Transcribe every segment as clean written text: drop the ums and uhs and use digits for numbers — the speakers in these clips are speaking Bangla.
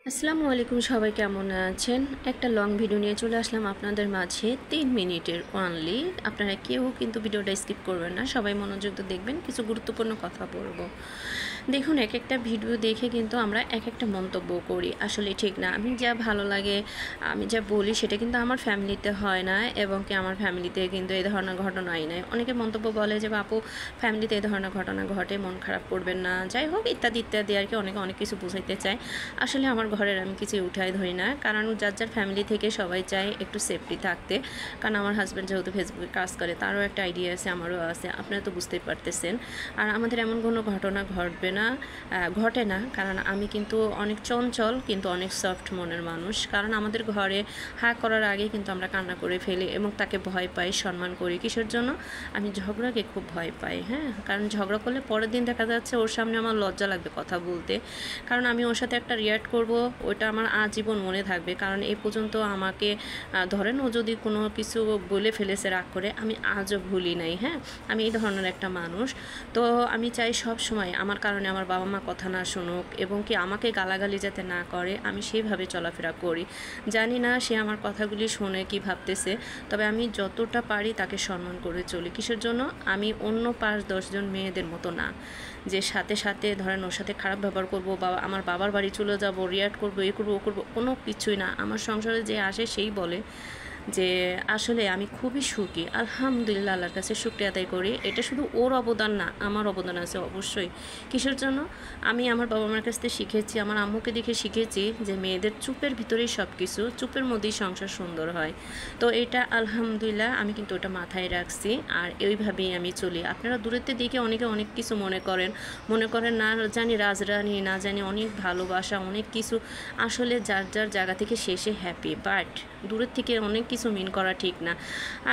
আসসালামু আলাইকুম, সবাই কেমন আছেন? একটা লং ভিডিও নিয়ে চলে আসলাম আপনাদের মাঝে, 3 মিনিটের অনলি। আপনারা কেউ কিন্তু ভিডিওটা স্কিপ করবেন না, সবাই মনোযোগ দিয়ে দেখবেন, কিছু গুরুত্বপূর্ণ কথা বলবো। দেখুন, এক একটা ভিডিও দেখে কিন্তু আমরা এক একটা মন্তব্য করি, আসলে ঠিক না। আমি যা ভালো লাগে, আমি যা বলি সেটা কিন্তু আমার ফ্যামিলিতে হয় না, এবং কি আমার ফ্যামিলিতে কিন্তু এই ধরনের ঘটনাই নাই। অনেকে মন্তব্য বলে যে বাপু, ফ্যামিলিতে এই ধরনের ঘটনা ঘটে, মন খারাপ করবেন না, যাই হোক ইত্যাদি ইত্যাদি আর কি, অনেকে অনেক কিছু বুঝাইতে চায়। আসলে আমার ঘরের আমি কিছু উঠাই ধরি না, কারণ যার যার ফ্যামিলি থেকে সবাই চায় একটু সেফটি থাকতে। কারণ আমার হাজব্যান্ড যেহেতু ফেসবুকে কাজ করে, তারও একটা আইডিয়া আছে, আমারও আছে, আপনারা তো বুঝতেই পারতেছেন। আর আমাদের এমন কোনো ঘটনা ঘটে না, কারণ আমি কিন্তু অনেক চঞ্চল, কিন্তু অনেক সফট মনের মানুষ। কারণ আমাদের ঘরে হা করার আগে কিন্তু আমরা কান্না করে ফেলি এবং তাকে ভয় পাই, সম্মান করি। কিসের জন্য? আমি ঝগড়াকে খুব ভয় পাই, হ্যাঁ। কারণ ঝগড়া করলে পরের দিন দেখা যাচ্ছে ওর সামনে আমার লজ্জা লাগবে কথা বলতে, কারণ আমি ওর সাথে একটা রিয়াক্ট করব, ওইটা আমার আজীবন মনে থাকবে। কারণ এই পর্যন্ত আমাকে ধরেন ও যদি কোনো কিছু বলে ফেলেছে রাগ করে, আমি আজও ভুলি নাই, হ্যাঁ। আমি এই ধরনের একটা মানুষ। তো আমি চাই সব সময় আমার কারণে আমার বাবা মা কথা না শুনুক, এবং কি আমাকে গালাগালি যাতে না করে, আমি সেইভাবে চলাফেরা করি। জানি না সে আমার কথাগুলি শুনে কি ভাবতেছে, তবে আমি যতটা পারি তাকে সম্মান করে চলি। কিসের জন্য? আমি অন্য 5-10 জন মেয়েদের মতো না, যে সাথে সাথে ধরেন ওর সাথে খারাপ ব্যবহার করবো, বা আমার বাবার বাড়ি চলে যাব, রিয়াক্ট করবো, এ করবো ও করবো, কোনো কিছুই না। আমার সংসারে যে আসে সেই বলে যে আসলে আমি খুবই সুখী, আলহামদুলিল্লাহ, আল্লাহর কাছে শুকরিয়া আদায় করি। এটা শুধু ওর অবদান না, আমার অবদান আছে অবশ্যই। কিসের জন্য? আমি আমার বাবা মার কাছ থেকে শিখেছি, আমার আম্মুকে দেখে শিখেছি যে মেয়েদের চুপের ভিতরেই সব কিছু, চুপের মধ্যেই সংসার সুন্দর হয়। তো এটা আলহামদুলিল্লাহ আমি কিন্তু ওটা মাথায় রাখছি, আর এইভাবেই আমি চলি। আপনারা দূরেতে দেখে অনেকে অনেক কিছু মনে করেন না জানি রাজরানী, না জানি অনেক ভালোবাসা, অনেক কিছু। আসলে যার যার জায়গা থেকে শেষে হ্যাপি, বাট দূরের থেকে অনেক কিছু মিন করা ঠিক না।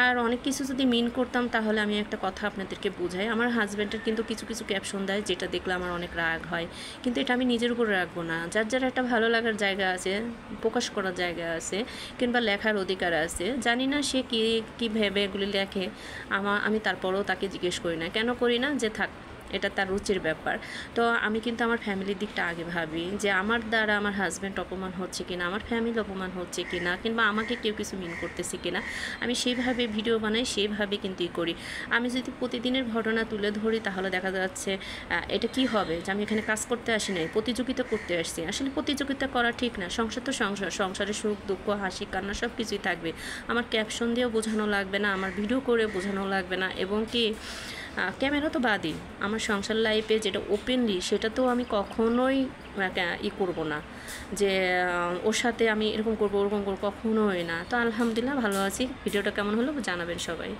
আর অনেক কিছু যদি মিন করতাম, তাহলে আমি একটা কথা আপনাদেরকে বুঝাই। আমার হাজব্যান্ডের কিন্তু কিছু কিছু ক্যাপশন দেয়, যেটা দেখলে আমার অনেক রাগ হয়, কিন্তু এটা আমি নিজের উপর রাখবো না। যার যার একটা ভালো লাগার জায়গা আছে, প্রকাশ করার জায়গা আছে, কিংবা লেখার অধিকার আছে। জানি না সে কী ভেবে এগুলি লেখে, আমি তারপরেও তাকে জিজ্ঞেস করি না। কেন করি না? যে থাক, এটা তার রুচির ব্যাপার। তো আমি কিন্তু আমার ফ্যামিলির দিকটা আগে ভাবি, যে আমার দ্বারা আমার হাজব্যান্ড অপমান হচ্ছে কিনা, আমার ফ্যামিলি অপমান হচ্ছে কিনা, কিংবা আমাকে কেউ কিছু মিন করতেছে কিনা। আমি সেইভাবে ভিডিও বানাই, সেইভাবে কিন্তু করি। আমি যদি প্রতিদিনের ঘটনা তুলে ধরি, তাহলে দেখা যাচ্ছে এটা কি হবে, যে আমি এখানে কাজ করতে আসি নাই, প্রতিযোগিতা করতে আসছি। আসলে প্রতিযোগিতা করা ঠিক না। সংসার তো সংসার, সংসারে সুখ দুঃখ হাসি কান্না সব কিছুই থাকবে। আমার ক্যাপশন দিয়েও বোঝানো লাগবে না, আমার ভিডিও করে বোঝানো লাগবে না, এবং কি ক্যামেরা তো বাদই, আমার সংসার লাইফে যেটা ওপেনলি, সেটা তো আমি কখনোই করব না, যে ওর সাথে আমি এরকম করবো ওরকম করবো, কখনোই না। তো আলহামদুলিল্লাহ ভালো আছি। ভিডিওটা কেমন হলো জানাবেন সবাই।